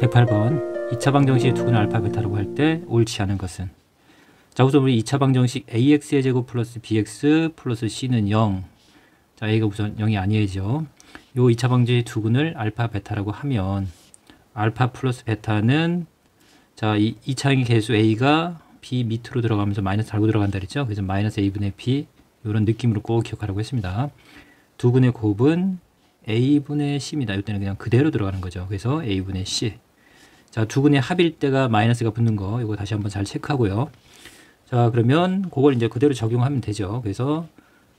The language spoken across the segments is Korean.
108번 2차 방정식의 두근을 알파 베타라고 할 때 옳지 않은 것은. 자, 우선 우리 2차 방정식 ax의 제곱 플러스 bx 플러스 c는 0. 자, a가 우선 0이 아니죠. 요 2차 방정식의 두근을 알파 베타라고 하면 알파 플러스 베타는 자, 이 2차항의 개수 a가 b 밑으로 들어가면서 마이너스 달고 들어간다 그랬죠. 그래서 마이너스 a분의 b 이런 느낌으로 꼭 기억하라고 했습니다. 두근의 곱은 a분의 c입니다. 이때는 그냥 그대로 들어가는 거죠. 그래서 a분의 c. 자, 두근의 합일 때가 마이너스가 붙는 거 이거 다시 한번 잘 체크하고요. 자, 그러면 그걸 이제 그대로 적용하면 되죠. 그래서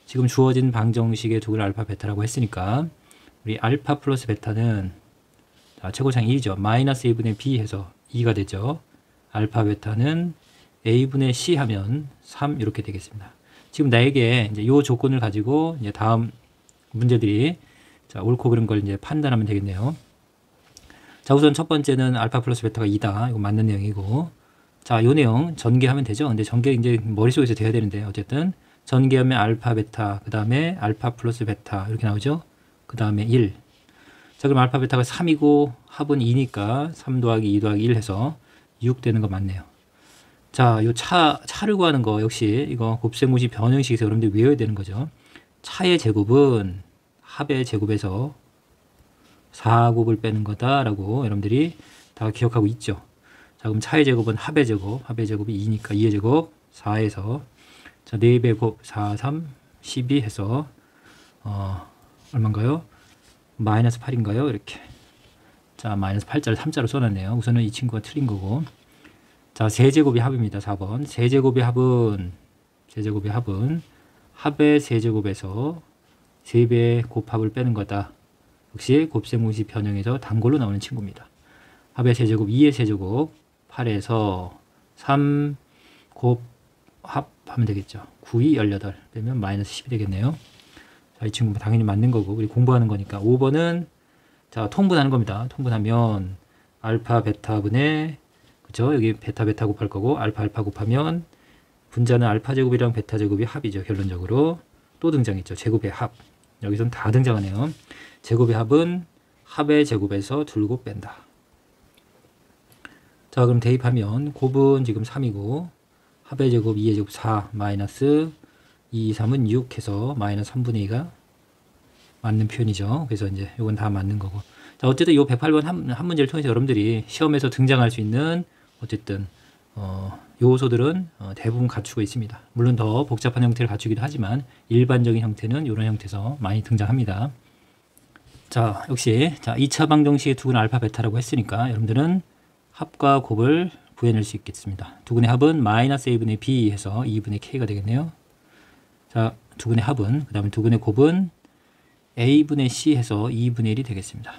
지금 주어진 방정식의 두근 알파 베타라고 했으니까 우리 알파 플러스 베타는 자, 최고차항 1이죠. 마이너스 a분의 b 해서 2가 되죠. 알파 베타는 a분의 c 하면 3 이렇게 되겠습니다. 지금 나에게 이제 요 조건을 가지고 이제 다음 문제들이 자, 옳고 그른 걸 이제 판단하면 되겠네요. 자, 우선 첫 번째는 알파 플러스 베타가 2다. 이거 맞는 내용이고. 자, 요 내용 전개하면 되죠. 근데 전개 이제 머릿속에서 돼야 되는데 어쨌든 전개하면 알파 베타, 그 다음에 알파 플러스 베타 이렇게 나오죠. 그 다음에 1. 자, 그럼 알파 베타가 3이고 합은 2니까 3 더하기 2 더하기 1 해서 6 되는 거 맞네요. 자, 요 차를 구하는 거 역시 이거 곱셈무시 변형식에서 여러분들이 외워야 되는 거죠. 차의 제곱은 합의 제곱에서 4곱을 빼는 거다라고 여러분들이 다 기억하고 있죠. 자, 그럼 차의 제곱은 합의 제곱, 합의 제곱이 2니까 2의 제곱 4에서 자, 4배 곱 4, 3, 12 해서 얼마인가요? 마이너스 8인가요? 이렇게. 자, 마이너스 8자를 3자로 써놨네요. 우선은 이 친구가 틀린 거고. 자, 세제곱이 합입니다. 4번. 세제곱의 합은 합의 세제곱에서 3배의 곱합을 빼는 거다. 역시 곱셈무시 변형에서 단골로 나오는 친구입니다. 합의 세제곱 2의 세제곱 8에서 3 곱합 하면 되겠죠. 9, 2, 18 빼면 마이너스 10이 되겠네요. 자, 이 친구 당연히 맞는 거고 우리 공부하는 거니까 5번은 자, 통분하는 겁니다. 통분하면 알파 베타분의 그죠? 여기 베타 베타 곱할 거고 알파 알파 곱하면 분자는 알파 제곱이랑 베타 제곱이 합이죠. 결론적으로 또 등장했죠. 제곱의 합. 여기선 다 등장하네요. 제곱의 합은 합의 제곱에서 둘곱 뺀다. 자, 그럼 대입하면 곱은 지금 3이고 합의 제곱 2의 제곱 4 마이너스 2, 3은 6 해서 마이너스 3분의 2가 맞는 표현이죠. 그래서 이제 이건 다 맞는 거고. 자, 어쨌든 이 108번 한 문제를 통해서 여러분들이 시험에서 등장할 수 있는 어쨌든 요소들은 대부분 갖추고 있습니다. 물론 더 복잡한 형태를 갖추기도 하지만 일반적인 형태는 이런 형태에서 많이 등장합니다. 자, 역시 자 2차 방정식의 두근 알파 베타라고 했으니까 여러분들은 합과 곱을 구해낼 수 있겠습니다. 두근의 합은 마이너스 a분의 b 해서 2분의 k가 되겠네요. 자, 두근의 합은 그 다음에 두근의 곱은 a분의 c 해서 2분의 1이 되겠습니다.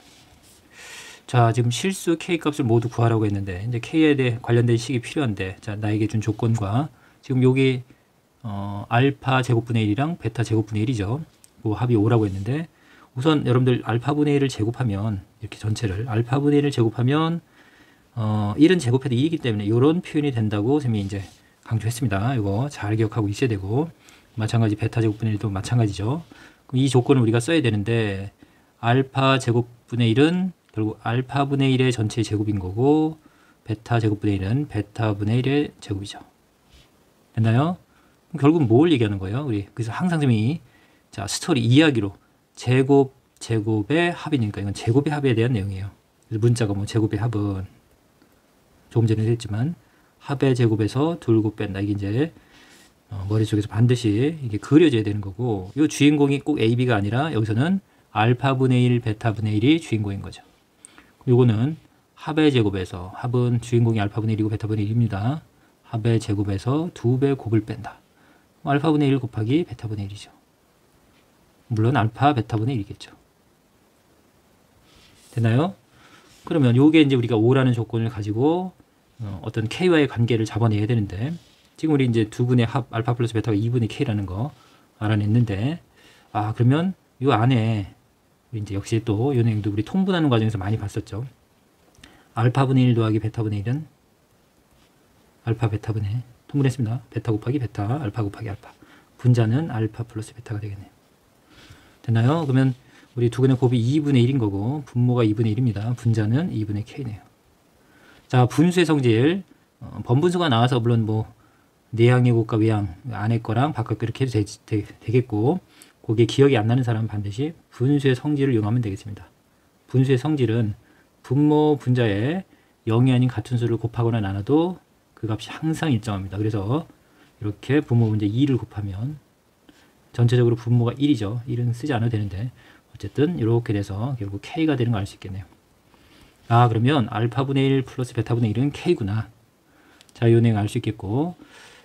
자, 지금 실수 k 값을 모두 구하라고 했는데 이제 k에 대해 관련된 식이 필요한데 자, 나에게 준 조건과 지금 여기 알파 제곱분의 1이랑 베타 제곱분의 1이죠. 그 합이 5라고 했는데 우선 여러분들 알파분의 1을 제곱하면 이렇게 전체를 알파분의 1을 제곱하면 1은 제곱해도 2이기 때문에 이런 표현이 된다고 쌤이 이제 강조했습니다. 이거 잘 기억하고 있어야 되고 마찬가지 베타 제곱분의 1도 마찬가지죠. 그럼 이 조건을 우리가 써야 되는데 알파 제곱분의 1은 결국 알파분의 1의 전체 제곱인 거고 베타 제곱분의 1은 베타분의 1의 제곱이죠. 됐나요? 그럼 결국 뭘 얘기하는 거예요? 우리 그래서 항상 쌤이 자, 스토리 이야기로 제곱의 합이니까 이건 제곱의 합에 대한 내용이에요. 그래서 문자가 뭐 제곱의 합은 조금 전에 했지만 합의 제곱에서 둘곱 뺀다. 이게 이제 머릿속에서 반드시 이게 그려져야 되는 거고 이 주인공이 꼭 A, B가 아니라 여기서는 알파분의 1, 베타분의 1이 주인공인 거죠. 요거는 합의 제곱에서 합은 주인공이 알파분의 1이고 베타분의 1입니다. 합의 제곱에서 2배 곱을 뺀다. 알파분의 1 곱하기 베타분의 1이죠. 물론 알파 베타분의 1이겠죠. 됐나요? 그러면 요게 이제 우리가 5라는 조건을 가지고 어떤 k와의 관계를 잡아내야 되는데 지금 우리 이제 두 분의 합 알파 플러스 베타가 2분의 k라는 거 알아냈는데 그러면 요 안에 이제 역시 또 이 내용도 우리 통분하는 과정에서 많이 봤었죠. 알파분의 1 더하기 베타분의 1은 알파 베타분의 통분했습니다. 베타 곱하기 베타 알파 곱하기 알파 분자는 알파 플러스 베타가 되겠네요. 됐나요? 그러면 우리 두근의 곱이 2분의 1인 거고 분모가 2분의 1입니다. 분자는 2분의 k네요. 자, 분수의 성질. 번분수가 나와서 물론 뭐 내항의 곱과 외항 안에 거랑 바깥 거 이렇게 해도 되겠고, 그게 기억이 안 나는 사람은 반드시 분수의 성질을 이용하면 되겠습니다. 분수의 성질은 분모 분자에 0이 아닌 같은 수를 곱하거나 나눠도 그 값이 항상 일정합니다. 그래서 이렇게 분모 분자 2를 곱하면 전체적으로 분모가 1이죠. 1은 쓰지 않아도 되는데 어쨌든 이렇게 돼서 결국 K가 되는 걸 알 수 있겠네요. 아, 그러면 알파분의 1 플러스 베타분의 1은 K구나. 자, 요 내용 알 수 있겠고,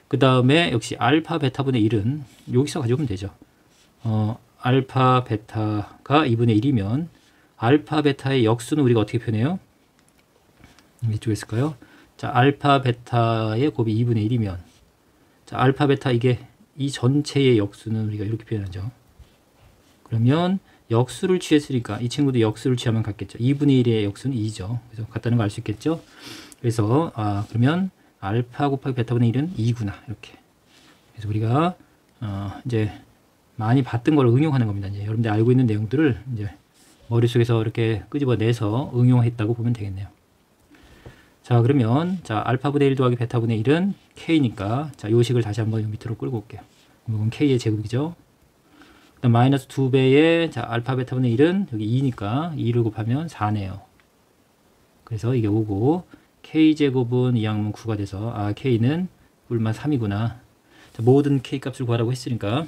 그 다음에 역시 알파 베타분의 1은 여기서 가져오면 되죠. 알파 베타가 2분의 1이면 알파 베타의 역수는 우리가 어떻게 표현해요? 이쪽에 있을까요? 자, 알파 베타의 곱이 2분의 1이면, 자, 알파 베타 이게 이 전체의 역수는 우리가 이렇게 표현하죠. 그러면 역수를 취했으니까 이 친구도 역수를 취하면 같겠죠. 2분의 1의 역수는 2죠. 그래서 같다는 걸 알 수 있겠죠. 그래서 그러면 알파 곱하기 베타분의 1은 2구나. 이렇게. 그래서 우리가 이제 많이 봤던 걸 응용하는 겁니다. 이제 여러분들 알고 있는 내용들을 이제 머릿속에서 이렇게 끄집어내서 응용했다고 보면 되겠네요. 자, 그러면 자, 알파분의 1 더하기 베타분의 1은 K니까 자, 요 식을 다시 한번 밑으로 끌고 올게요. 이건 K의 제곱이죠. 그다음 마이너스 2배의 자, 알파 베타분의 1은 여기 2니까 2를 곱하면 4네요. 그래서 이게 5고 K제곱은 2항분 9가 돼서 K는 뿔만 3이구나. 자, 모든 K 값을 구하라고 했으니까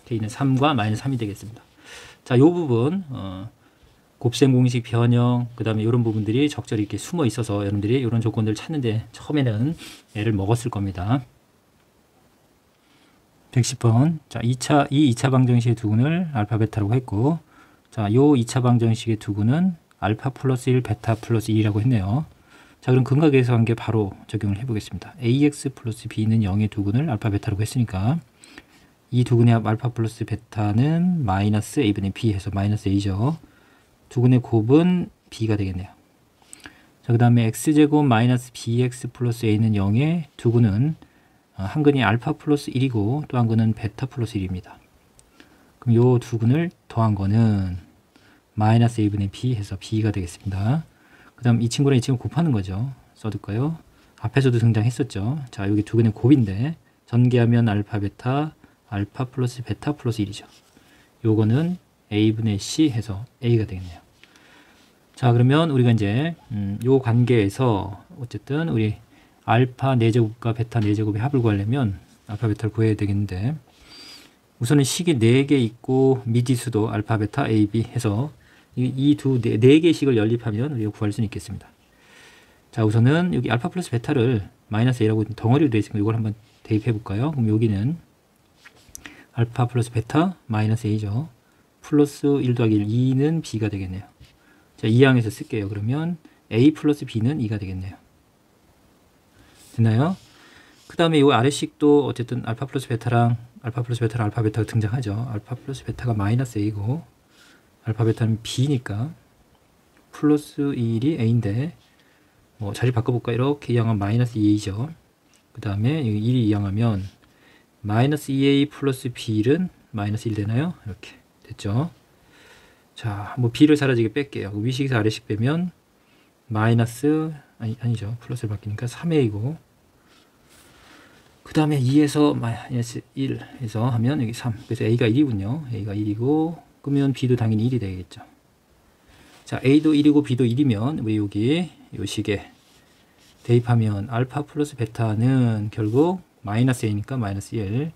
K는 3과 마이너스 3이 되겠습니다. 자, 요 부분 곱셈 공식 변형 그 다음에 이런 부분들이 적절히 이렇게 숨어 있어서 여러분들이 이런 조건들을 찾는데 처음에는 애를 먹었을 겁니다. 110번. 자, 이 2차 방정식의 두근을 알파 베타라고 했고, 자, 요 2차 방정식의 두근은 알파 플러스 1 베타 플러스 2라고 했네요. 자, 그럼 근각에서 한 게 바로 적용을 해보겠습니다. ax 플러스 b는 0의 두근을 알파 베타라고 했으니까 이 두근의 합 알파 플러스 베타는 마이너스 a분의 b 해서 마이너스 a죠. 두근의 곱은 b가 되겠네요. 자, 그 다음에 x제곱 마이너스 bx 플러스 a는 0의 두근은 한 근이 알파 플러스 1이고 또 한 근은 베타 플러스 1입니다. 그럼 요 두근을 더한 거는 마이너스 a분의 b 해서 b가 되겠습니다. 그 다음 이 친구랑 이 친구 곱하는 거죠. 써둘까요? 앞에서도 등장했었죠. 자, 여기 두근의 곱인데 전개하면 알파 베타, 알파 플러스 베타 플러스 1이죠. 요거는 a분의 c 해서 a가 되겠네요. 자, 그러면 우리가 이제 요 관계에서 어쨌든 우리 알파 4제곱과 베타 4제곱의 합을 구하려면 알파 베타를 구해야 되겠는데 우선은 식이 4개 있고 미지수도 알파 베타 a, b 해서 이 두 4개의 식을 연립하면 우리가 구할 수는 있겠습니다. 자, 우선은 여기 알파 플러스 베타를 마이너스 a라고 덩어리로 되어 있으니까 이걸 한번 대입해 볼까요? 그럼 여기는 알파 플러스 베타 마이너스 a죠. 플러스 1 더하기 1, 2는 b가 되겠네요. 자, 2항에서 쓸게요. 그러면 a 플러스 b는 2가 되겠네요. 됐나요? 그 다음에 이 아래식도 어쨌든 알파 플러스 베타랑 알파 베타가 등장하죠. 알파 플러스 베타가 마이너스 a고 알파 베타는 b니까 플러스 1이 a인데 뭐 자리 바꿔볼까? 이렇게 이항하면 마이너스 2a죠. 그 다음에 1이 이항하면 마이너스 2a 플러스 b는 마이너스 1 되나요? 이렇게 됐죠. 자, 뭐 b를 사라지게 뺄게요. 위식에서 아래식 빼면 마이너스 아니죠. 플러스를 바뀌니까 3a고 그 다음에 2에서 마이너스 1에서 하면 여기 3. 그래서 a가 1이군요. a가 1이고 그러면 b도 당연히 1이 되겠죠. 자, a도 1이고 b도 1이면 우리 여기 요 식에 대입하면 알파 플러스 베타는 결국 마이너스 a니까 마이너스 1.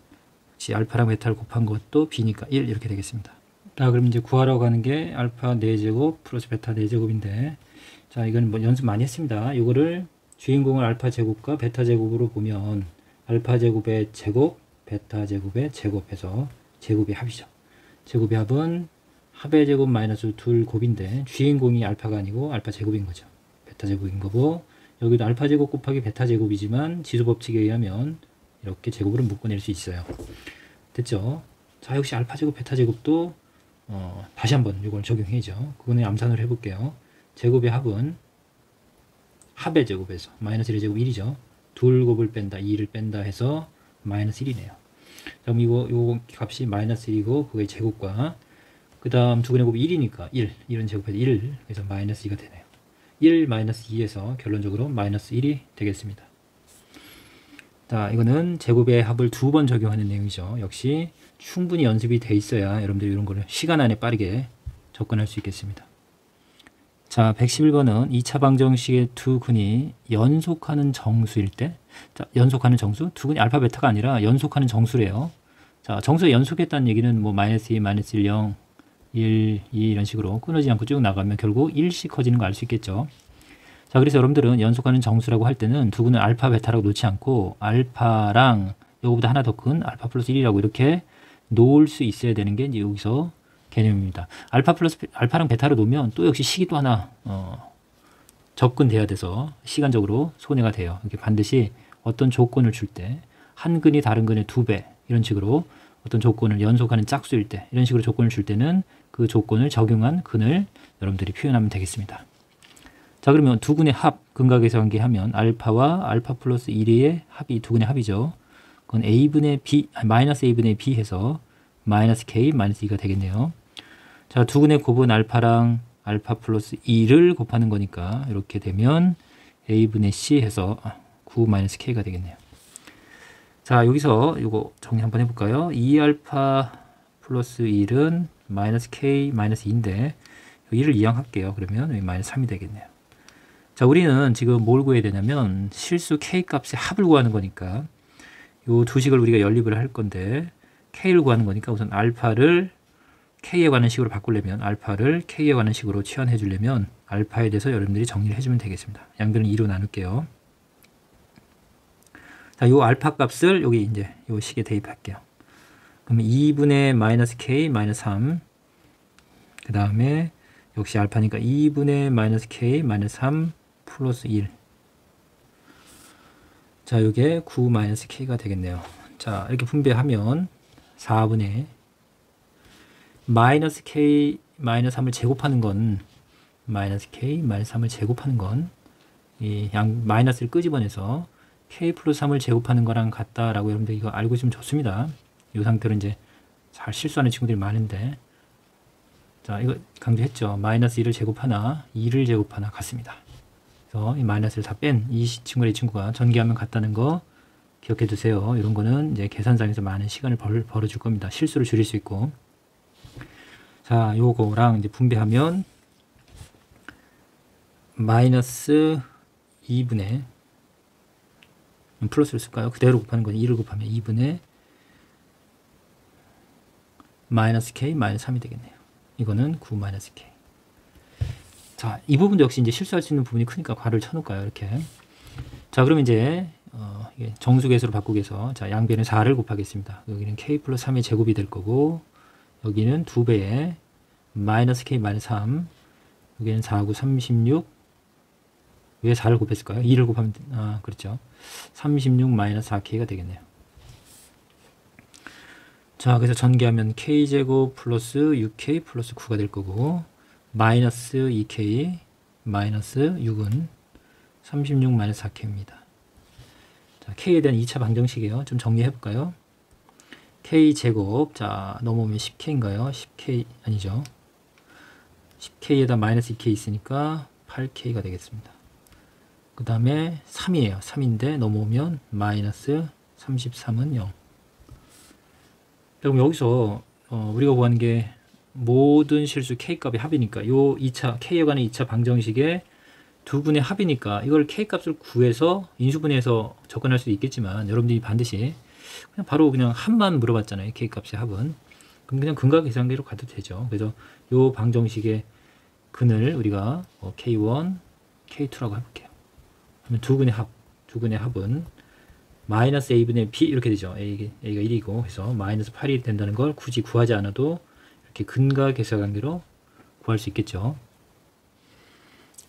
혹시 알파랑 베타를 곱한 것도 b니까 1 이렇게 되겠습니다. 자, 그럼 이제 구하라고 하는 게 알파 4제곱 플러스 베타 4제곱인데 자, 이건 뭐 연습 많이 했습니다. 이거를 주인공을 알파 제곱과 베타 제곱으로 보면 알파 제곱의 제곱, 베타 제곱의 제곱해서 제곱의 합이죠. 제곱의 합은 합의 제곱 마이너스 둘 곱인데 주인공이 알파가 아니고 알파 제곱인 거죠. 베타 제곱인 거고 여기도 알파 제곱 곱하기 베타 제곱이지만 지수 법칙에 의하면 이렇게 제곱으로 묶어낼 수 있어요. 됐죠? 자, 역시 알파 제곱 베타 제곱도 다시 한번 이걸 적용해야죠. 그거는 암산을 해볼게요. 제곱의 합은 합의 제곱에서 마이너스 1의 제곱 1이죠. 둘 곱을 뺀다, 2를 뺀다 해서 마이너스 1이네요. 그럼 요 값이 마이너스 1이고 그게 제곱과 그 다음 두근의 곱이 1이니까 1, 1은 제곱해서 1, 그래서 마이너스 2가 되네요. 1 마이너스 2에서 결론적으로 마이너스 1이 되겠습니다. 자, 이거는 제곱의 합을 2번 적용하는 내용이죠. 역시 충분히 연습이 돼 있어야 여러분들이 이런 거를 시간 안에 빠르게 접근할 수 있겠습니다. 자, 111번은 2차 방정식의 두 근이 연속하는 정수일 때, 자, 연속하는 정수, 두 근이 알파 베타가 아니라 연속하는 정수래요. 자, 정수에 연속했다는 얘기는 뭐 마이너스 2, 마이너스 1, 0, 1, 2 이런 식으로 끊어지지 않고 쭉 나가면 결국 1씩 커지는 거 알 수 있겠죠. 자, 그래서 여러분들은 연속하는 정수라고 할 때는 두 근을 알파 베타라고 놓지 않고 알파랑 요거보다 하나 더 큰 알파 플러스 1이라고 이렇게 놓을 수 있어야 되는 게 이제 여기서 개념입니다. 알파랑 베타로 놓으면 또 역시 식이 또 하나 접근돼야 돼서 시간적으로 손해가 돼요. 이렇게 반드시 어떤 조건을 줄 때 한 근이 다른 근의 2배 이런 식으로 어떤 조건을 연속하는 짝수일 때 이런 식으로 조건을 줄 때는 그 조건을 적용한 근을 여러분들이 표현하면 되겠습니다. 자, 그러면 두 근의 합, 근각에서 관계하면 알파와 알파 플러스 1의 합이 두 근의 합이죠. 그건 a분의 b, 마이너스 a분의 b 해서 마이너스 k 마이너스 2가 되겠네요. 자, 두 근의 곱은 알파랑 알파 플러스 2를 곱하는 거니까 이렇게 되면 a분의 c 해서 9 마이너스 k가 되겠네요. 자, 여기서 이거 정리 한번 해볼까요? 2알파 플러스 1은 마이너스 k 마이너스 2인데 2를 이항할게요. 그러면 여기 마이너스 3이 되겠네요. 자, 우리는 지금 뭘 구해야 되냐면 실수 k 값의 합을 구하는 거니까 요 두 식을 우리가 연립을 할 건데 k를 구하는 거니까 우선 알파를 k에 관한 식으로 바꾸려면 알파를 k에 관한 식으로 치환해 주려면 알파에 대해서 여러분들이 정리를 해주면 되겠습니다. 양변을 2로 나눌게요. 자, 요 알파 값을 여기 이제 요 식에 대입할게요. 그러면 2분의 마이너스 k 마이너스 3 그 다음에 역시 알파니까 2분의 마이너스 k 마이너스 3 플러스 1 자, 요게 9 마이너스 k가 되겠네요. 자, 이렇게 분배하면 4분의 마이너스 k 마이너스 3을 제곱하는 건 마이너스 k 마이너스 3을 제곱하는 건 이 양 마이너스를 끄집어내서 k 플러스 3을 제곱하는 거랑 같다라고 여러분들 이거 알고 있으면 좋습니다. 이 상태로 이제 잘 실수하는 친구들이 많은데, 자, 이거 강조했죠. 마이너스 1을 제곱하나 2를 제곱하나 같습니다. 그래서 이 마이너스를 다 뺀 이 친구가 이 친구가 전개하면 같다는 거 기억해 두세요. 이런 거는 이제 계산상에서 많은 시간을 벌어줄 겁니다. 실수를 줄일 수 있고. 자, 요거랑 이제 분배하면 마이너스 2분의 플러스를 쓸까요? 그대로 곱하는 건 2를 곱하면 2분의 마이너스 k 마이너스 3이 되겠네요. 이거는 9 마이너스 k. 자, 이 부분도 역시 이제 실수할 수 있는 부분이 크니까 괄호를 쳐놓을까요? 이렇게. 자, 그러면 이제 이게 정수계수로 바꾸기 위해서 자, 양변에 4를 곱하겠습니다. 여기는 k 플러스 3의 제곱이 될 거고 여기는 2배의 마이너스 k 마이너스 3 여기는 4, 9, 36 왜 4를 곱했을까요? 2를 곱하면 그렇죠. 36 마이너스 4k가 되겠네요. 자, 그래서 전개하면 k제곱 플러스 6k 플러스 9가 될 거고 마이너스 2k 마이너스 6은 36 마이너스 4k입니다. 자, k에 대한 2차 방정식이에요. 좀 정리해 볼까요? k제곱, 자, 넘어오면 10k인가요? 10k 아니죠. 10k에다 마이너스 2k 있으니까 8k가 되겠습니다. 그 다음에 3이에요. 3인데 넘어오면 마이너스 33은 0. 그럼 여기서 우리가 구하는 게 모든 실수 k값의 합이니까 요 2차 k에 관한 2차 방정식의 두 분의 합이니까 이걸 k값을 구해서 인수분해해서 접근할 수도 있겠지만 여러분들이 반드시 그냥 바로 그냥 합만 물어봤잖아요. k값의 합은. 그럼 그냥 근각 계산기로 가도 되죠. 그래서 요 방정식의 근을 우리가 k1, k2라고 해볼게요. 그러면 두 근의 합은 마이너스 a분의 b 이렇게 되죠. a가 1이고 해서 마이너스 8이 된다는 걸 굳이 구하지 않아도 이렇게 근각 계산관계로 구할 수 있겠죠.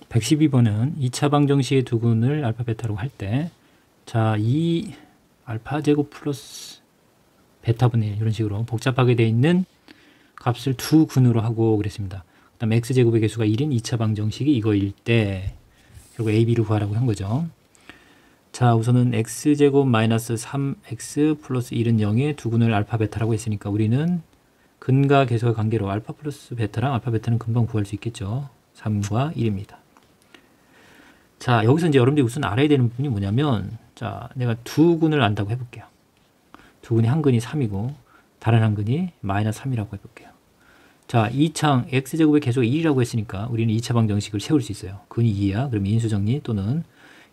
112번은 2차 방정식의 두 근을 알파 베타라고 할 때 자, 이 알파 제곱 플러스 베타분의 1 이런 식으로 복잡하게 되어 있는 값을 두 근으로 하고 그랬습니다. 그 다음 x제곱의 개수가 1인 2차 방정식이 이거일 때 결국 a, b를 구하라고 한 거죠. 자, 우선은 x제곱 마이너스 3x 플러스 1은 0의 두 근을 알파 베타라고 했으니까 우리는 근과 계수의 관계로 알파 플러스 베타랑 알파 베타는 금방 구할 수 있겠죠. 3과 1입니다. 자, 여기서 이제 여러분들이 우선 알아야 되는 부분이 뭐냐면, 자, 내가 두 근을 안다고 해볼게요. 두 근이 한 근이 3이고 다른 한 근이 마이너스 3이라고 해볼게요. 자, 이 창 x제곱의 계수가 1이라고 했으니까 우리는 2차 방정식을 세울 수 있어요. 근이 2야. 그럼 인수정리 또는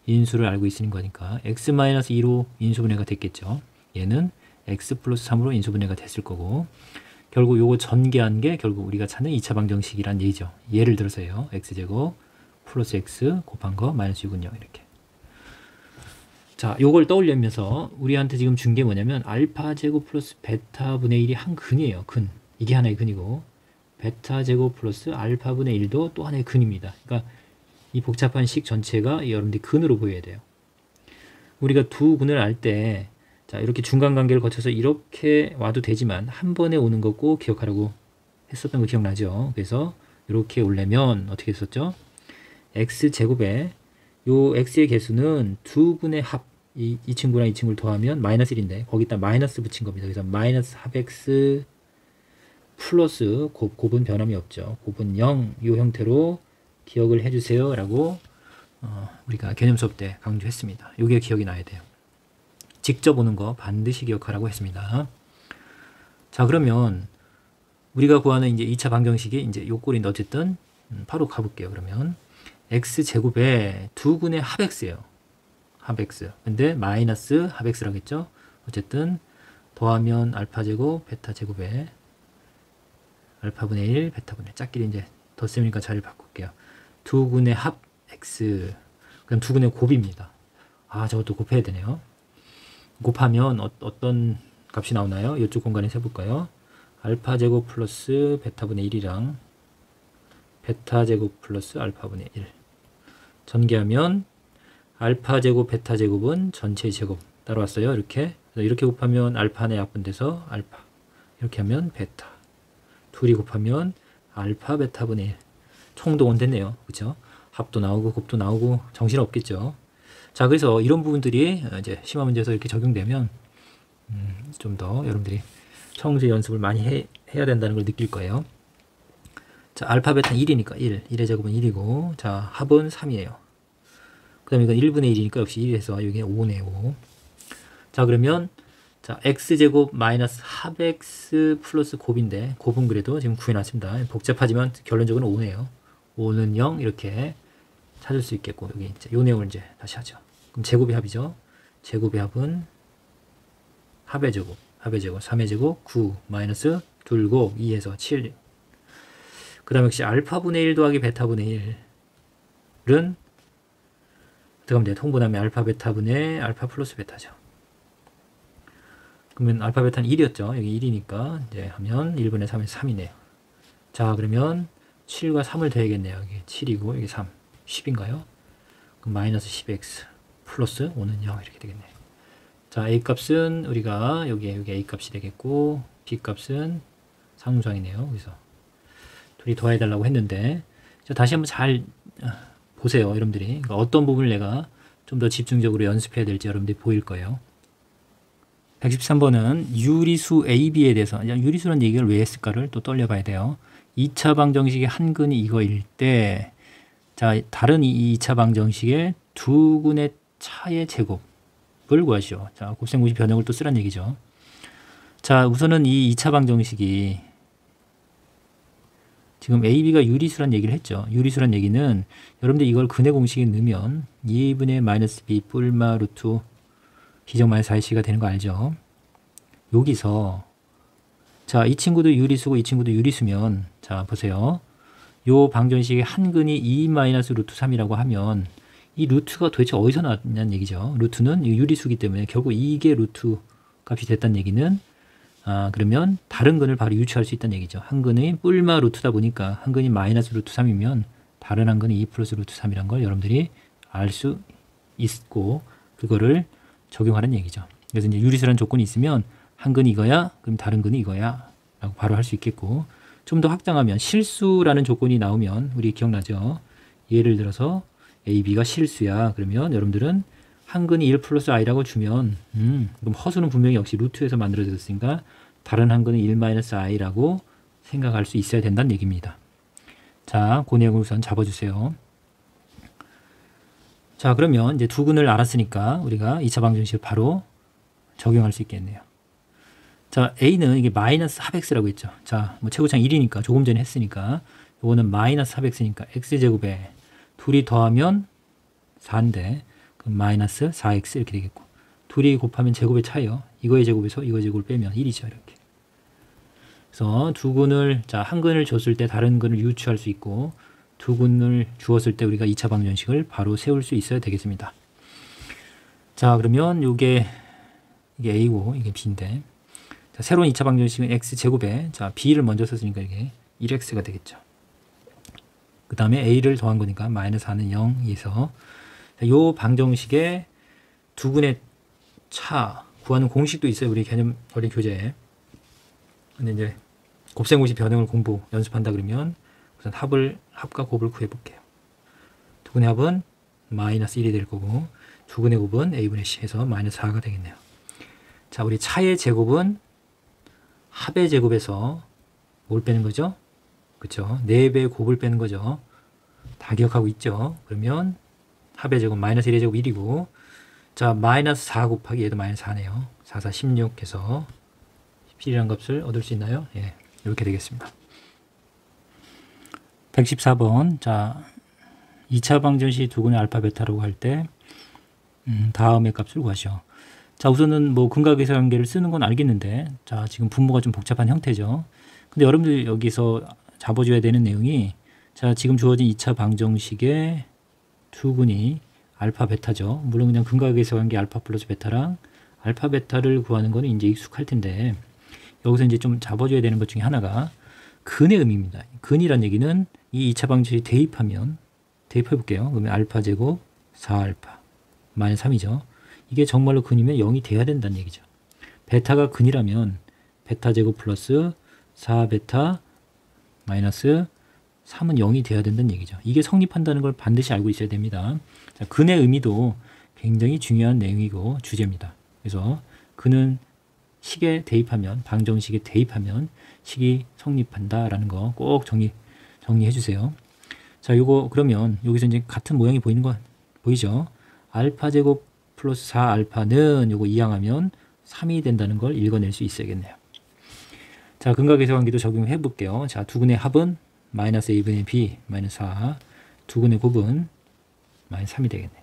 인수를 알고 있는 거니까 x-2로 인수분해가 됐겠죠. 얘는 x 플러스 3으로 인수분해가 됐을 거고, 결국 요거 전개한 게 결국 우리가 찾는 2차 방정식이란 얘기죠. 예를 들어서요. x제곱 플러스 x 곱한 거 마이너스 6은요. 이렇게. 자, 요걸 떠올리면서 우리한테 지금 준 게 뭐냐면 알파 제곱 플러스 베타 분의 1이 한 근이에요. 근. 이게 하나의 근이고, 베타 제곱 플러스 알파 분의 1도 또 하나의 근입니다. 그러니까 이 복잡한 식 전체가 여러분들이 근으로 보여야 돼요. 우리가 두 근을 알 때, 자, 이렇게 중간 관계를 거쳐서 이렇게 와도 되지만 한 번에 오는 거 꼭 기억하라고 했었던 거 기억나죠? 그래서 이렇게 오려면 어떻게 했었죠? x제곱에 요 x의 개수는 두 분의 합, 이 친구랑 이 친구를 더하면 마이너스 1인데 거기다 마이너스 붙인 겁니다. 그래서 마이너스 합 x 플러스 곱은 변함이 없죠. 곱은 0, 이 형태로 기억을 해주세요 라고 우리가 개념 수업 때 강조했습니다. 이게 기억이 나야 돼요. 직접 오는 거 반드시 기억하라고 했습니다. 자, 그러면 우리가 구하는 이제 2차 방정식이 이제 요 꼴인데 어쨌든 바로 가볼게요. 그러면 x제곱에 두 근의 합 x예요. 합 x. 근데 마이너스 합 x라고 했죠. 어쨌든 더하면 알파 제곱 베타 제곱에 알파분의 1 베타분의 1 짝끼리 이제 덧셈이니까 자리를 바꿀게요. 두 근의 합 x, 그럼 두 근의 곱입니다. 아, 저것도 곱해야 되네요. 곱하면 어떤 값이 나오나요? 이쪽 공간에 세볼까요? 알파 제곱 플러스 베타분의 1이랑 베타 제곱 플러스 알파분의 1 전개하면 알파 제곱 베타 제곱은 전체 제곱 따라왔어요. 이렇게 곱하면 알파는 약분돼서 알파, 이렇게 하면 베타, 둘이 곱하면 알파 베타분의 1 총동원 됐네요. 그렇죠? 합도 나오고 곱도 나오고 정신 없겠죠. 자, 그래서 이런 부분들이 이제 심화 문제에서 이렇게 적용되면 좀 더 여러분들이 청수 연습을 많이 해야 된다는 걸 느낄 거예요. 자, 알파 베타는 1이니까 1의 제곱은 1이고, 자, 합은 3이에요. 그 다음에 이건 1분의 1이니까 역시 1에서 여기 5네요. 5. 자, 그러면 자, x제곱 마이너스 합 x 플러스 곱인데 곱은 그래도 지금 구해놨습니다. 복잡하지만 결론적으로 5네요. 5는 0 이렇게 찾을 수 있겠고, 여기 이제 요 내용을 이제 다시 하죠. 그럼 제곱의 합이죠. 제곱의 합은 합의 제곱 3의 제곱 9 마이너스 둘곱 2에서 7. 그 다음 역시 알파분의 1 더하기 베타분의 1은 들어가면 돼요. 통분하면 알파 베타분의 알파 플러스 베타죠. 그러면 알파 베타는 1이었죠. 여기 1이니까 이제 하면 1분의 3에서 3이네요. 자, 그러면 7과 3을 더해야겠네요. 여기 7이고 여기 3. 10인가요? 그럼 마이너스 10x 플러스 5는 0 이렇게 되겠네요. 자, a 값은 우리가 여기 a 값이 되겠고 b 값은 상수항이네요. 그래서 둘이 더해달라고 했는데, 자, 다시 한번 잘 보세요. 여러분들이 그러니까 어떤 부분을 내가 좀 더 집중적으로 연습해야 될지 여러분들이 보일 거예요. 113번은 유리수 AB에 대해서, 유리수라는 얘기를 왜 했을까를 또 떠올려봐야 돼요. 2차 방정식의 한 근이 이거일 때, 자, 다른 2차 방정식의 두 근의 차의 제곱을 구하시오. 자, 곱셈90 변형을 또 쓰란 얘기죠. 자, 우선은 이 2차 방정식이 지금 AB가 유리수란 얘기를 했죠. 유리수란 얘기는 여러분들 이걸 근의 공식에 넣으면 2분의 마이너스 B 뿔마 루트 기적 마이너스 4C가 되는 거 알죠? 여기서 자, 이 친구도 유리수고 이 친구도 유리수면, 자, 보세요. 요 방정식의 한 근이 2 마이너스 루트 3이라고 하면 이 루트가 도대체 어디서 나왔냐는 얘기죠. 루트는 유리수기 때문에 결국 이게 루트 값이 됐다는 얘기는, 그러면 다른 근을 바로 유추할 수 있다는 얘기죠. 한 근이 뿔마 루트다 보니까 한 근이 마이너스 루트 3이면 다른 한 근이 2 플러스 루트 3이란 걸 여러분들이 알 수 있고, 그거를 적용하는 얘기죠. 그래서 이제 유리수라는 조건이 있으면 한 근이 이거야, 그럼 다른 근이 이거야 라고 바로 할 수 있겠고, 좀 더 확장하면 실수라는 조건이 나오면 우리 기억나죠? 예를 들어서 AB가 실수야. 그러면 여러분들은 한 근이 1 플러스 i라고 주면 그럼 허수는 분명히 역시 루트에서 만들어졌으니까 다른 한 근은 1 마이너스 i라고 생각할 수 있어야 된다는 얘기입니다. 자, 그 내용을 우선 잡아주세요. 자, 그러면 이제 두근을 알았으니까 우리가 2차 방정식을 바로 적용할 수 있겠네요. 자, A는 이게 마이너스 합x라고 했죠. 자, 뭐 최고차는 1이니까 조금 전에 했으니까 요거는 마이너스 합x니까 x제곱에 둘이 더하면 4인데 그럼 마이너스 4x 이렇게 되겠고 둘이 곱하면 제곱의 차이요. 이거의 제곱에서 이거의 제곱을 빼면 1이죠. 이렇게. 그래서 두 근을 자, 한 근을 줬을 때 다른 근을 유추할 수 있고 두 근을 주었을 때 우리가 2차 방정식을 바로 세울 수 있어야 되겠습니다. 자, 그러면 이게 A고 이게 B인데 자, 새로운 2차 방정식은 x제곱에 자, B를 먼저 썼으니까 이게 1x가 되겠죠. 그 다음에 A를 더한 거니까 마이너스 4는 0에서 이 방정식의 두 근의 차 구하는 공식도 있어요. 우리 개념 어린 교재에. 근데 이제 곱셈공식 변형을 공부 연습한다 그러면 우선 합과 곱을 구해 볼게요. 두 근의 합은 마이너스 1이 될 거고 두 근의 곱은 a분의 c 해서 마이너스 4가 되겠네요. 자, 우리 차의 제곱은 합의 제곱에서 뭘 빼는 거죠? 그렇죠. 4배의 곱을 빼는 거죠. 다 기억하고 있죠. 그러면 합의 제곱 마이너스 1의 제곱 1이고 자, 마이너스 4 곱하기 얘도 마이너스 4네요. 4, 4, 16 해서 17이라는 값을 얻을 수 있나요? 예, 이렇게 되겠습니다. 114번. 자, 2차 방정식 두 근의 알파 베타라고 할 때 다음의 값을 구하시오. 자, 우선은 뭐 근각에서 관계를 쓰는 건 알겠는데 자, 지금 분모가 좀 복잡한 형태죠. 근데 여러분들 여기서 잡아줘야 되는 내용이 자, 지금 주어진 2차 방정식의 두 근이 알파 베타죠. 물론 그냥 근각에서 관계 알파 플러스 베타랑 알파 베타를 구하는 거는 이제 익숙할 텐데 여기서 이제 좀 잡아줘야 되는 것 중에 하나가 근의 의미입니다. 근이란 얘기는 이 2차 방정식이 대입해 볼게요. 그러면 알파 제곱 4알파 마이너스 3이죠. 이게 정말로 근이면 0이 돼야 된다는 얘기죠. 베타가 근이라면 베타 제곱 플러스 4베타 마이너스 3은 0이 돼야 된다는 얘기죠. 이게 성립한다는 걸 반드시 알고 있어야 됩니다. 자, 근의 의미도 굉장히 중요한 내용이고 주제입니다. 그래서 근은 식에 대입하면 방정식에 대입하면 식이 성립한다라는 거 꼭 정리해 주세요. 자, 요거 그러면 여기서 이제 같은 모양이 보이는 거 보이죠? 알파 제곱 플러스 4알파는 요거 이항하면 3이 된다는 걸 읽어낼 수 있어야겠네요. 자, 근각에서 관계도 적용해 볼게요. 자, 두 근의 합은 마이너스 a분의 b 마이너스 4 두 근의 곱은 마이너스 3이 되겠네요.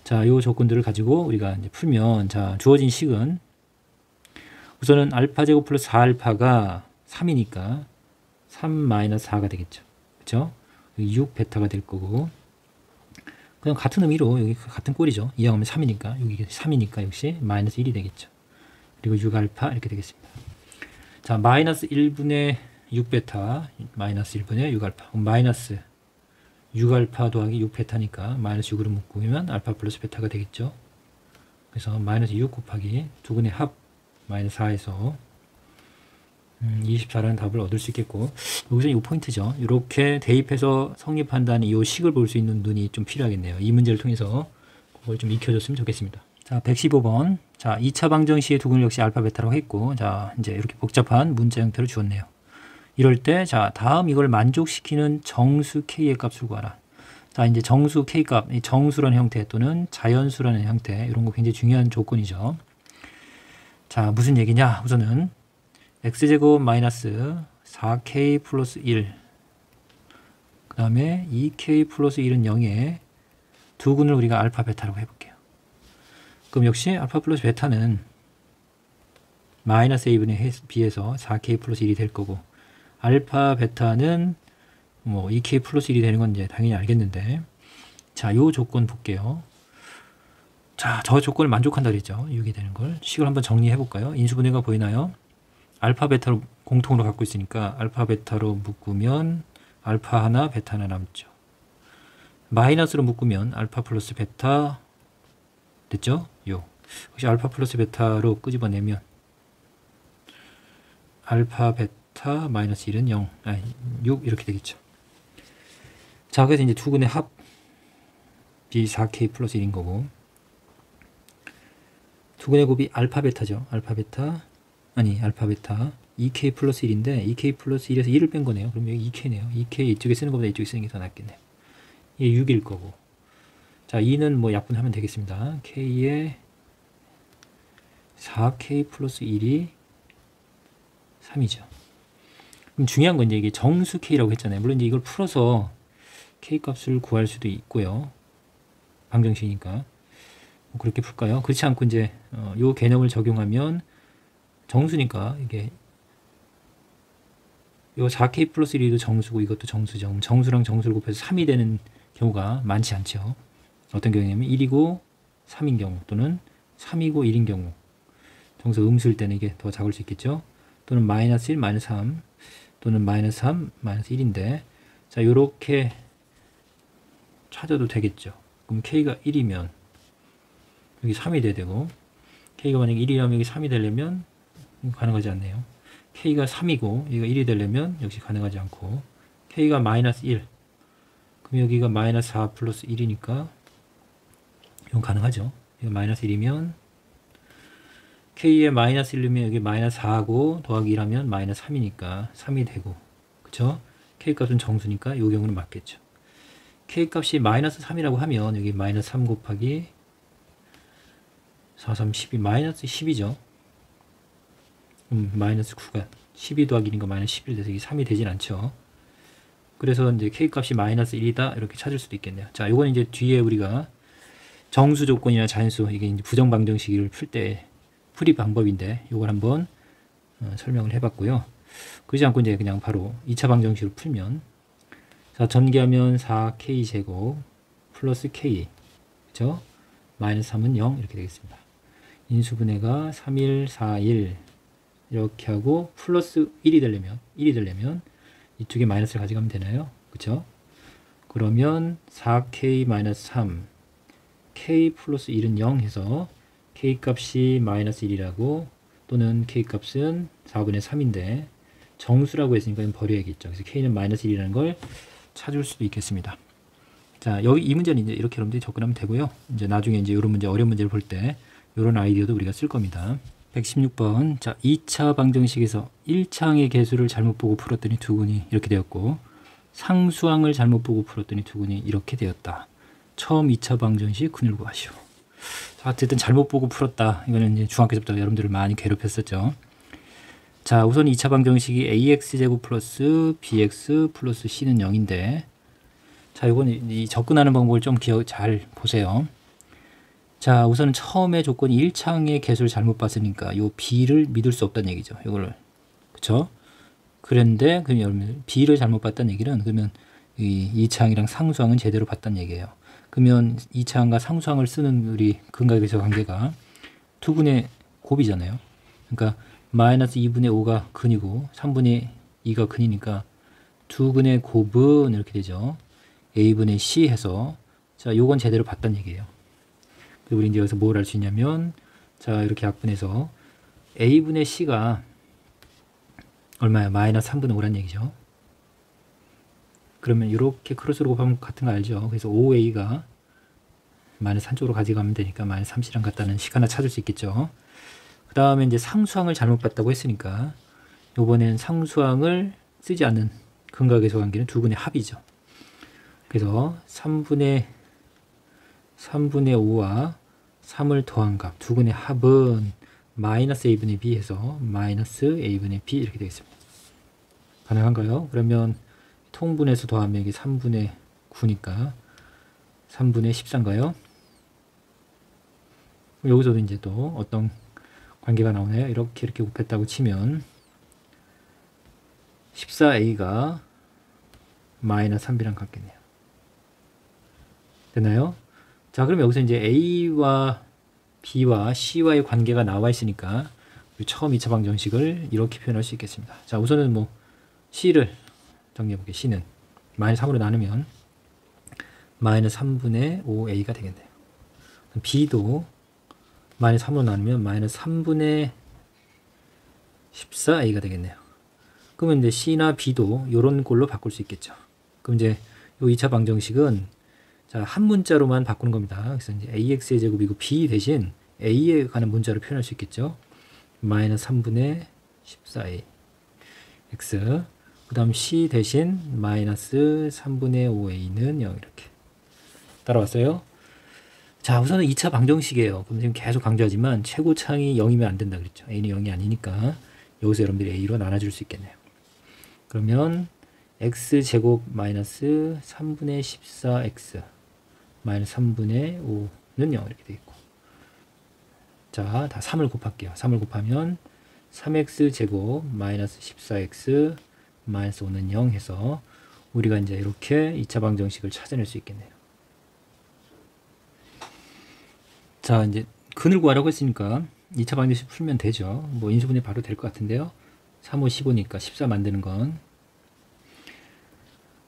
자, 요 조건들을 가지고 우리가 이제 풀면 자, 주어진 식은 우선은 알파 제곱 플러스 4알파가 3이니까 3 마이너스 4가 되겠죠. 그렇죠? 6 베타가 될 거고 그냥 같은 의미로 여기 같은 꼴이죠. 이항하면 3이니까 여기 3이니까 역시 마이너스 1이 되겠죠. 그리고 6알파 이렇게 되겠습니다. 자, 마이너스 1분의 6베타 마이너스 1분의 6알파 마이너스 6알파 더하기 6베타니까 마이너스 6으로 묶으면 알파 플러스 베타가 되겠죠. 그래서 마이너스 6 곱하기 두 근의 합 마이너스 4에서 24라는 답을 얻을 수 있겠고 여기서 이 포인트죠. 이렇게 대입해서 성립한다는 이 식을 볼 수 있는 눈이 좀 필요하겠네요. 이 문제를 통해서 그걸 좀 익혀줬으면 좋겠습니다. 자, 115번. 자, 2차 방정식의 두 근을 역시 알파 베타라고 했고 자, 이제 이렇게 복잡한 문자 형태로 주었네요. 이럴 때 자, 다음 이걸 만족시키는 정수 k의 값을 구하라. 자, 이제 정수 k 값, 이 정수라는 형태 또는 자연수라는 형태 이런 거 굉장히 중요한 조건이죠. 자, 무슨 얘기냐? 우선은 x제곱 마이너스 4k 플러스 1 그 다음에 2k 플러스 1은 0에 두 근을 우리가 알파 베타라고 해볼게요. 그럼 역시 알파 플러스 베타는 마이너스 a분의 b에서 4k 플러스 1이 될 거고 알파 베타는 뭐 2k 플러스 1이 되는 건 이제 당연히 알겠는데 자, 요 조건 볼게요. 자, 저 조건을 만족한다 그랬죠. 6이 되는 걸. 식을 한번 정리해 볼까요? 인수분해가 보이나요? 알파 베타로 공통으로 갖고 있으니까 알파 베타로 묶으면 알파 하나 베타 하나 남죠. 마이너스로 묶으면 알파 플러스 베타 됐죠? 요. 혹시 알파 플러스 베타로 끄집어내면 알파 베타 마이너스 1은 0, 6 이렇게 되겠죠. 자, 그래서 이제 두 근의 합 B 4K 플러스 1인 거고 두 근의 곱이 알파 베타죠. 알파 베타 2K 플러스 1인데 2K 플러스 1에서 1을 뺀 거네요. 그럼 여기 2K네요. 2K 이쪽에 쓰는 것보다 이쪽에 쓰는 게 더 낫겠네요. 이게 6일 거고 자, 2는 뭐 약분하면 되겠습니다. k에 4k 플러스 1이 3이죠. 그럼 중요한 건 이제 이게 정수 k라고 했잖아요. 물론 이제 이걸 풀어서 k 값을 구할 수도 있고요. 방정식이니까. 뭐 그렇게 풀까요? 그렇지 않고 이제 요 개념을 적용하면 정수니까 이게 요 4k 플러스 1도 정수고 이것도 정수죠. 그럼 정수랑 정수를 곱해서 3이 되는 경우가 많지 않죠. 어떤 경우냐면 1이고 3인 경우 또는 3이고 1인 경우. 정수 음수일 때는 이게 더 작을 수 있겠죠. 또는 마이너스 1, 마이너스 3 또는 마이너스 3, 마이너스 1인데 자, 요렇게 찾아도 되겠죠. 그럼 k가 1이면 여기 3이 돼야 되고 k가 만약에 1이라면 여기 3이 되려면 가능하지 않네요. k가 3이고 여기가 1이 되려면 역시 가능하지 않고 k가 마이너스 1 그럼 여기가 마이너스 4 플러스 1이니까 이건 가능하죠. 이거 마이너스 1이면 k에 마이너스 1이면 여기 마이너스 4하고 더하기 1하면 마이너스 3이니까 3이 되고 그쵸? k 값은 정수니까 이 경우는 맞겠죠. k 값이 마이너스 3이라고 하면 여기 마이너스 3 곱하기 4, 3, 12 마이너스 10이죠. 마이너스 9가 12 더하기 1인가 마이너스 11 돼서 이게 3이 되진 않죠. 그래서 이제 k 값이 마이너스 1이다 이렇게 찾을 수도 있겠네요. 자, 요건 이제 뒤에 우리가 정수 조건이나 잔수 이게 이제 부정 방정식을 풀 때 풀이 방법인데 요걸 한번 설명을 해봤고요. 그러지 않고 이제 그냥 바로 2차 방정식으로 풀면 자, 전개하면 4k 제곱 플러스 k 그죠? 마이너스 3은 0 이렇게 되겠습니다. 인수분해가 3, 1, 4, 1 이렇게 하고 플러스 1이 되려면 이쪽에 마이너스를 가져가면 되나요? 그쵸? 그러면 4k 마이너스 3 k 플러스 1은 0 해서 k 값이 마이너스 1이라고 또는 k 값은 4분의 3인데 정수라고 했으니까 이건 버려야겠죠. 그래서 k는 마이너스 1이라는 걸 찾을 수도 있겠습니다. 자, 여기 이 문제는 이제 이렇게 여러분들이 접근하면 되고요. 이제 나중에 이제 이런 문제, 어려운 문제를 볼 때 이런 아이디어도 우리가 쓸 겁니다. 116번. 자, 2차 방정식에서 1차항의 개수를 잘못 보고 풀었더니 두근이 이렇게 되었고 상수항을 잘못 보고 풀었더니 두근이 이렇게 되었다. 처음 2차 방정식 근을 구하시오. 자, 어쨌든 잘못 보고 풀었다. 이거는 이제 중학교 때부터 여러분들을 많이 괴롭혔었죠. 자, 우선 2차 방정식이 ax제곱 플러스 bx 플러스 c는 0인데 자, 이건 이 접근하는 방법을 좀 잘 보세요. 자, 우선 처음에 조건이 1차항의 개수를 잘못 봤으니까 요 b를 믿을 수 없다는 얘기죠. 이거를. 그쵸? 그런데 그럼 여러분 b를 잘못 봤다는 얘기는 그러면 이 2차항이랑 상수항은 제대로 봤다는 얘기예요. 그러면 2차항과 상수항을 쓰는 우리 근각에서 관계가 두근의 곱이잖아요. 그러니까 마이너스 2분의 5가 근이고 3분의 2가 근이니까 두근의 곱은 이렇게 되죠. a분의 c 해서 자, 요건 제대로 봤다는 얘기예요. 그리고 우리 이제 여기서 뭘 할 수 있냐면 자, 이렇게 약분해서 a분의 c가 얼마야? 마이너스 3분의 5란 얘기죠. 그러면 이렇게 크로스로 곱하면 같은 거 알죠? 그래서 5a가 마이너스 한쪽으로 가져가면 되니까 마이너스 3c랑 같다는 식 하나 찾을 수 있겠죠. 그 다음에 이제 상수항을 잘못 봤다고 했으니까 요번엔 상수항을 쓰지 않는 근각에서 관계는 두근의 합이죠. 그래서 3분의 5와 3을 더한 값 두근의 합은 마이너스 a분의 b 해서 마이너스 a분의 b 이렇게 되겠습니다. 가능한가요? 그러면 통분해서 더하면 이게 3분의 9니까 3분의 14인가요? 여기서도 이제 또 어떤 관계가 나오나요? 이렇게 곱했다고 치면 14a가 마이너스 3b랑 같겠네요. 됐나요? 자, 그럼 여기서 이제 a와 b와 c와의 관계가 나와 있으니까 처음 2차 방정식을 이렇게 표현할 수 있겠습니다. 자, 우선은 뭐 c를 정리해 볼게요. c는 마이너스 3으로 나누면 마이너스 3분의 5a가 되겠네요. b도 마이너스 3으로 나누면 마이너스 3분의 14a가 되겠네요. 그러면 이제 c나 b도 이런 꼴로 바꿀 수 있겠죠. 그럼 이제 이 2차 방정식은 자, 한 문자로만 바꾸는 겁니다. 그래서 이제 ax의 제곱이고 b 대신 a에 관한 문자로 표현할 수 있겠죠. 마이너스 3분의 14a x 그 다음 c 대신 마이너스 3분의 5a는 0 이렇게 따라왔어요. 자, 우선은 2차 방정식이에요. 그럼 지금 계속 강조하지만 최고차항이 0이면 안 된다 그랬죠. a는 0이 아니니까 여기서 여러분들이 a로 나눠줄 수 있겠네요. 그러면 x제곱 마이너스 3분의 14x 마이너스 3분의 5는 0 이렇게 되겠고, 자, 다 3을 곱할게요. 3을 곱하면 3x제곱 마이너스 14x 마이너스 5는 0 해서 우리가 이제 이렇게 2차 방정식을 찾아낼 수 있겠네요. 자, 이제 근을 구하라고 했으니까 2차 방정식 풀면 되죠. 뭐 인수분해 바로 될 것 같은데요. 3, 5, 15니까 14 만드는 건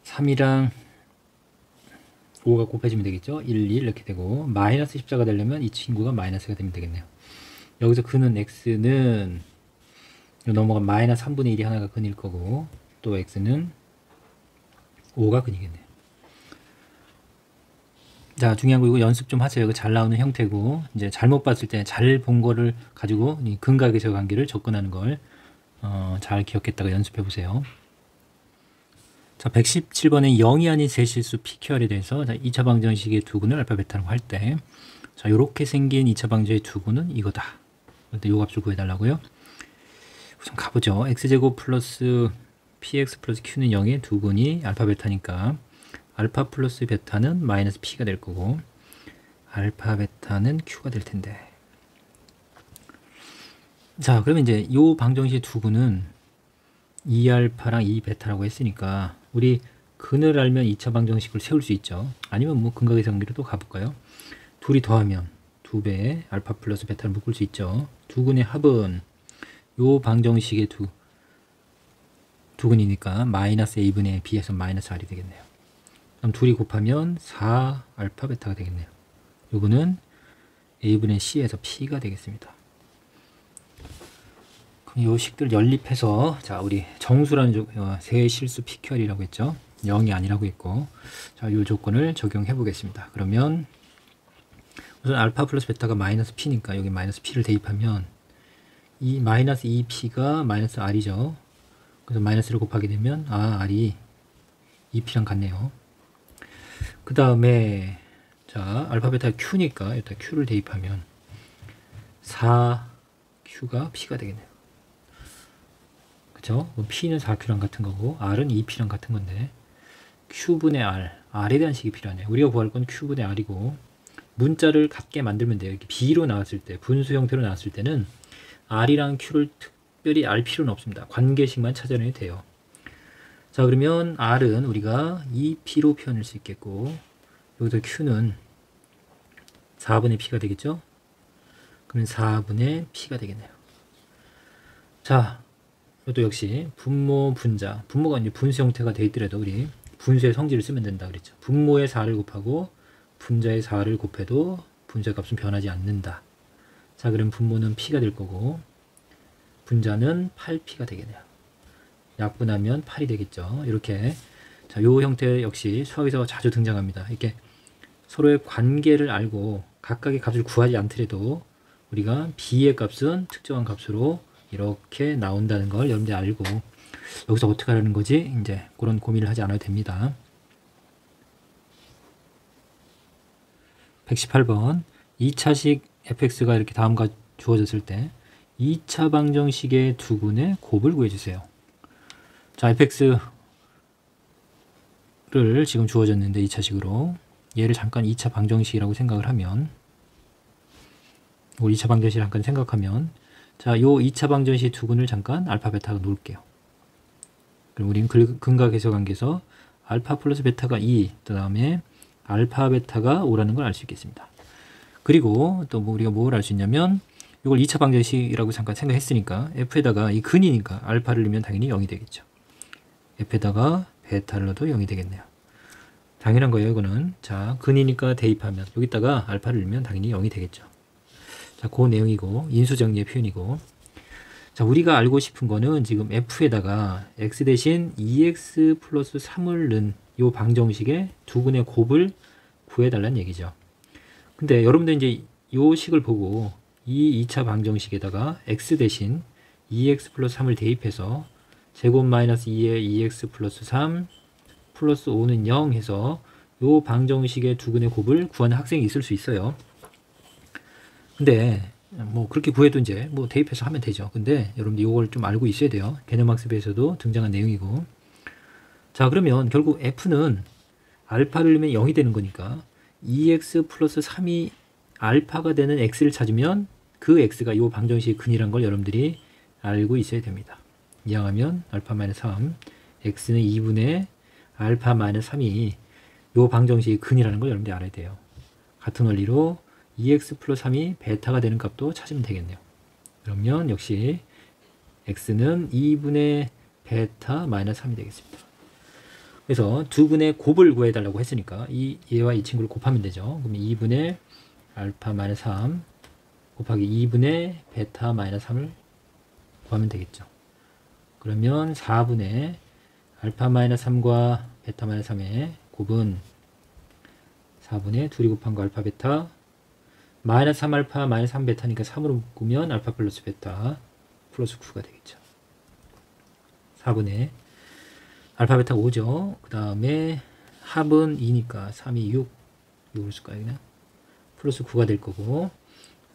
3이랑 5가 곱해지면 되겠죠. 1, 2 이렇게 되고, 마이너스 14가 되려면 이 친구가 마이너스가 되면 되겠네요. 여기서 근은 x는 넘어간 마이너스 3분의 1이 하나가 근일 거고, 또 x는 5가 근이겠네요. 자, 중요한 거 이거 연습 좀 하세요. 이거 잘 나오는 형태고, 이제 잘못 봤을 때 잘 본 거를 가지고 이 근과 계수 관계를 접근하는 걸 잘 기억했다가 연습해 보세요. 자, 117번에 0이 아닌 세실수 PQR에 대해서 2차 방정식의 두근을 알파 베타라고 할 때, 자, 요렇게 생긴 2차 방정식의 두근은 이거다. 그런데 요 값을 구해달라고요. 우선 가보죠. x제곱 플러스 px 플러스 q는 0의 두근이 알파 베타니까 알파 플러스 베타는 마이너스 p가 될 거고, 알파 베타는 q가 될 텐데. 자, 그러면 이제 요 방정식의 두근은 2알파랑 2베타라고 했으니까 우리 근을 알면 2차 방정식을 세울 수 있죠. 아니면 뭐 근과 계수 관계로 또 가볼까요? 둘이 더하면 2배 알파 플러스 베타를 묶을 수 있죠. 두근의 합은 요 방정식의 두근이니까 마이너스 a분의 b에서 마이너스 r이 되겠네요. 그럼 둘이 곱하면 4 알파 베타가 되겠네요. 요거는 a분의 c에서 p가 되겠습니다. 요 식들 연립해서, 자, 우리 정수라는 세 실수 PQR이라고 했죠. 0이 아니라고 했고, 자, 요 조건을 적용해 보겠습니다. 그러면 우선 알파 플러스 베타가 마이너스 p니까 여기 마이너스 p를 대입하면 이 마이너스 2p가 마이너스 r이죠. 그래서 마이너스를 곱하게 되면 r이 2p랑 같네요. 그 다음에 자, 알파 베타 q니까 일단 q를 대입하면 4q가 p가 되겠네요. 그쵸? p는 4q랑 같은 거고 r은 2p랑 같은 건데, q분의 r에 대한 식이 필요하네요. 우리가 구할 건 q분의 r이고, 문자를 같게 만들면 돼요. 이렇게 b로 나왔을 때, 분수 형태로 나왔을 때는 r이랑 q를 특별히 알 필요는 없습니다. 관계식만 찾아내도 돼요. 자, 그러면 r은 우리가 2p로 표현할 수 있겠고, 여기서 q는 4분의 p가 되겠죠? 그러면 4분의 p가 되겠네요. 자, 이것도 역시 분모, 분자. 분모가 이제 분수 형태가 되어 있더라도 우리 분수의 성질을 쓰면 된다 그랬죠. 분모의 4를 곱하고 분자의 4를 곱해도 분수의 값은 변하지 않는다. 자, 그럼 분모는 p가 될 거고 분자는 8p가 되겠네요. 약분하면 8이 되겠죠. 이렇게, 자, 요 형태 역시 수학에서 자주 등장합니다. 이렇게 서로의 관계를 알고 각각의 값을 구하지 않더라도 우리가 b의 값은 특정한 값으로 이렇게 나온다는 걸 여러분들이 알고, 여기서 어떻게 하라는 거지? 이제 그런 고민을 하지 않아도 됩니다. 118번 2차식 fx가 이렇게 다음과 주어졌을 때 2차 방정식의 두근의 곱을 구해주세요. 자, fx를 지금 주어졌는데 2차식으로 얘를 잠깐 2차 방정식이라고 생각을 하면, 우리 2차 방정식을 잠깐 생각하면, 자, 요 2차 방정식 두근을 잠깐 알파 베타가 놓을게요. 그럼 우리는 근과 계수 관계에서 알파 플러스 베타가 2, 그 다음에 알파 베타가 5라는 걸 알 수 있겠습니다. 그리고 또 뭐 우리가 뭘 알 수 있냐면, 이걸 2차 방정식이라고 잠깐 생각했으니까 f에다가 이 근이니까 알파를 넣으면 당연히 0이 되겠죠. f에다가 베타를 넣어도 0이 되겠네요. 당연한 거예요, 이거는. 자, 근이니까 대입하면 여기다가 알파를 넣으면 당연히 0이 되겠죠. 자, 그 내용이고, 인수정리의 표현이고. 자, 우리가 알고 싶은 거는 지금 f에다가 x 대신 2x 플러스 3을 넣은 요 방정식의 두근의 곱을 구해달라는 얘기죠. 근데 여러분들 이제 요 식을 보고 이 2차 방정식에다가 x 대신 2x 플러스 3을 대입해서 제곱 마이너스 2에 2x 플러스 3 플러스 5는 0 해서 요 방정식의 두근의 곱을 구하는 학생이 있을 수 있어요. 근데 뭐 그렇게 구해도 이제 뭐 대입해서 하면 되죠. 근데 여러분들 이걸 좀 알고 있어야 돼요. 개념학습에서도 등장한 내용이고. 자, 그러면 결국 f는 알파를 넣으면 0이 되는 거니까 2x 플러스 3이 알파가 되는 x를 찾으면 그 x가 이 방정식의 근이란 걸 여러분들이 알고 있어야 됩니다. 이항하면 알파 마이너스 3, x는 2분의 알파 마이너스 3이 이 방정식의 근이라는 걸 여러분들이 알아야 돼요. 같은 원리로 2x 플러스 3이 베타가 되는 값도 찾으면 되겠네요. 그러면 역시 x는 2분의 베타 마이너스 3이 되겠습니다. 그래서 두근의 곱을 구해달라고 했으니까 얘와 이 친구를 곱하면 되죠. 그럼 2분의 알파 마이너스 3 곱하기 2분의 베타 마이너스 3을 구하면 되겠죠. 그러면 4분의 알파 마이너스 3과 베타 마이너스 3의 곱은 4분의 둘이 곱한 거 알파 베타 마이너스 3 알파 마이너스 3 베타니까 3으로 묶으면 알파 플러스 베타 플러스 9가 되겠죠. 4분의 알파 베타 5죠. 그 다음에 합은 2니까 3이 6을 쓸까요? 그냥 플러스 9가 될 거고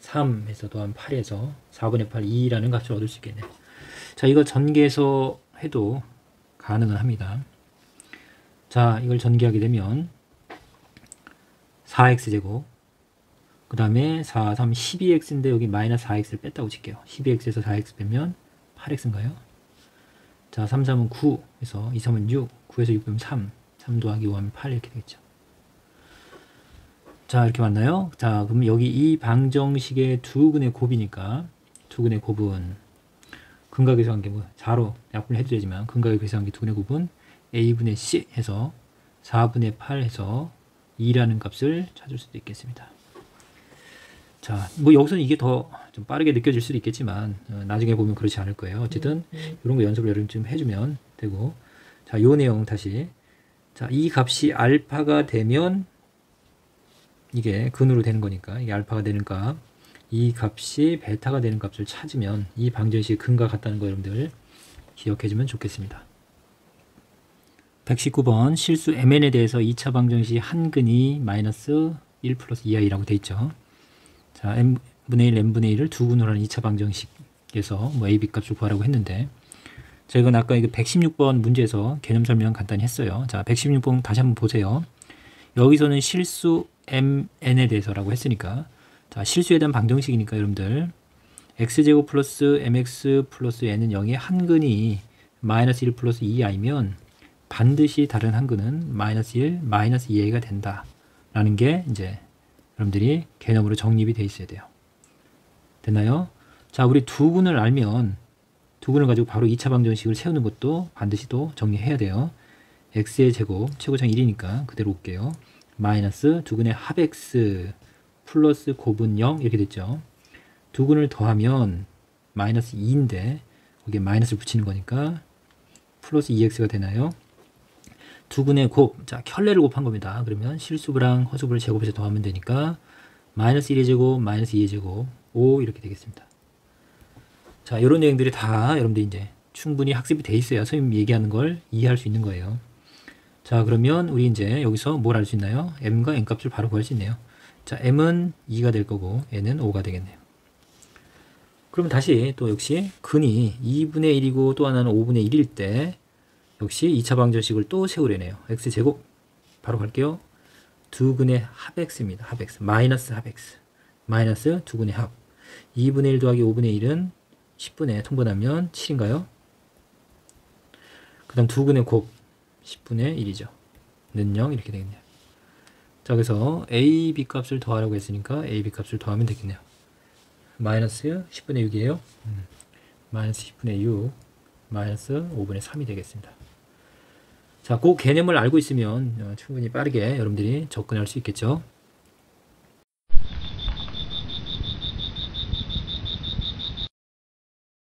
3에서 더하면 8에서 4분의 8 2라는 값을 얻을 수 있겠네요. 자, 이거 전개해서 해도 가능은 합니다. 자, 이걸 전개하게 되면 4x제곱 그 다음에 4, 3, 12x인데 여기 마이너스 4x를 뺐다고 칠게요. 12x에서 4x 빼면 8x인가요? 자, 3, 3은 9 해서 2, 3은 6 9에서 6 빼면 3 3 더하기 5 하면 8 이렇게 되겠죠. 자, 이렇게 맞나요? 자, 그럼 여기 이 방정식의 두근의 곱이니까 두근의 곱은 근각에서 한 게 뭐 4로 약분을 해드려야지만 근각에서 한 게 두근의 곱은 a분의 c 해서 4분의 8 해서 2라는 값을 찾을 수도 있겠습니다. 자, 뭐 여기서는 이게 더 좀 빠르게 느껴질 수도 있겠지만 나중에 보면 그렇지 않을 거예요. 어쨌든 이런 거 연습을 여러분 좀 해주면 되고. 자, 요 내용 다시. 자, 이 값이 알파가 되면 이게 근으로 되는 거니까 이게 알파가 되는 값, 이 값이 베타가 되는 값을 찾으면 이 방정식이 근과 같다는 거 여러분들 기억해주면 좋겠습니다. 119번 실수 mn에 대해서 2차 방정식 한 근이 마이너스 1 플러스 2i라고 돼 있죠. 자, m분의 1, n분의 1을 두 근으로 하는 2차 방정식에서 뭐 a, b 값을 구하라고 했는데 자, 이건 아까 이거 116번 문제에서 개념 설명 간단히 했어요. 자, 116번 다시 한번 보세요. 여기서는 실수 mn에 대해서라고 했으니까 자, 실수에 대한 방정식이니까 여러분들 x제곱 플러스 mx 플러스 n은 0의 한 근이 마이너스 1 플러스 2i면 반드시 다른 한 근은 마이너스 1, 마이너스 2i가 된다 라는 게 이제 여러분들이 개념으로 정립이 돼 있어야 돼요. 됐나요? 자, 우리 두 근을 알면 두 근을 가지고 바로 2차 방정식을 세우는 것도 반드시 또 정리해야 돼요. x의 제곱 최고창 1이니까 그대로 올게요. 마이너스 두 근의 합 x 플러스 곱은 0 이렇게 됐죠. 두 근을 더하면 마이너스 2인데 거기에 마이너스를 붙이는 거니까 플러스 2x가 되나요? 두 근의 곱, 자, 켤레를 곱한 겁니다. 그러면 실수부랑 허수부를 제곱해서 더하면 되니까 마이너스 1의 제곱, 마이너스 2의 제곱, 5 이렇게 되겠습니다. 자, 이런 내용들이 다 여러분들 이제 충분히 학습이 돼 있어야 선생님 얘기하는 걸 이해할 수 있는 거예요. 자, 그러면 우리 이제 여기서 뭘 알 수 있나요? m과 n 값을 바로 구할 수 있네요. 자, m은 2가 될 거고 n은 5가 되겠네요. 그러면 다시 또 역시 근이 2분의 1이고 또 하나는 5분의 1일 때 역시 2차 방정식을 또 세우려네요. x제곱 바로 갈게요. 두 근의 합 x입니다. 합 x 마이너스 합 x 마이너스 두 근의 합 2분의 1 더하기 5분의 1은 10분의 통분하면 7인가요? 그 다음 두 근의 곱 10분의 1이죠. 는 0 이렇게 되겠네요. 자, 그래서 a, b 값을 더하라고 했으니까 a, b 값을 더하면 되겠네요. 마이너스 10분의 6이에요. 마이너스 10분의 6 마이너스 5분의 3이 되겠습니다. 자, 그 개념을 알고 있으면 충분히 빠르게 여러분들이 접근할 수 있겠죠.